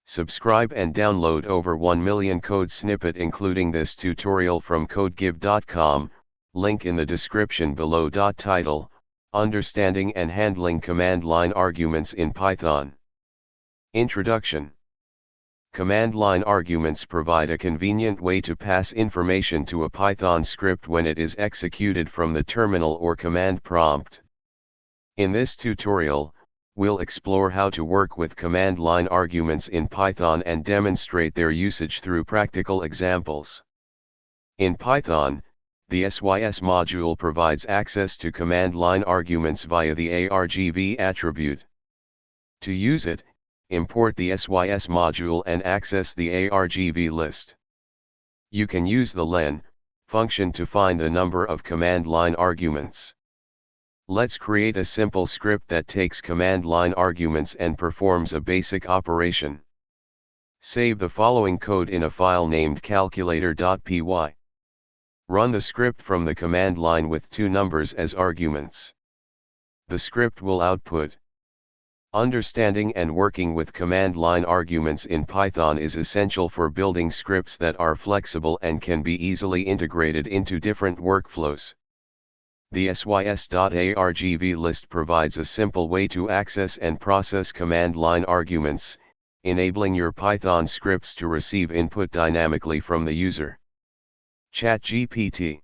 Subscribe and download over 1 million code snippet including this tutorial from codegive.com, link in the description below. Title: Understanding and Handling Command Line Arguments in Python. Introduction. Command line arguments provide a convenient way to pass information to a Python script when it is executed from the terminal or command prompt. In this tutorial, we'll explore how to work with command line arguments in Python and demonstrate their usage through practical examples. In Python, the sys module provides access to command line arguments via the argv attribute. To use it, import the sys module and access the argv list. You can use the len function to find the number of command line arguments. Let's create a simple script that takes command line arguments and performs a basic operation. Save the following code in a file named calculator.py. Run the script from the command line with two numbers as arguments. The script will output. Understanding and working with command line arguments in Python is essential for building scripts that are flexible and can be easily integrated into different workflows. The sys.argv list provides a simple way to access and process command line arguments, enabling your Python scripts to receive input dynamically from the user. ChatGPT.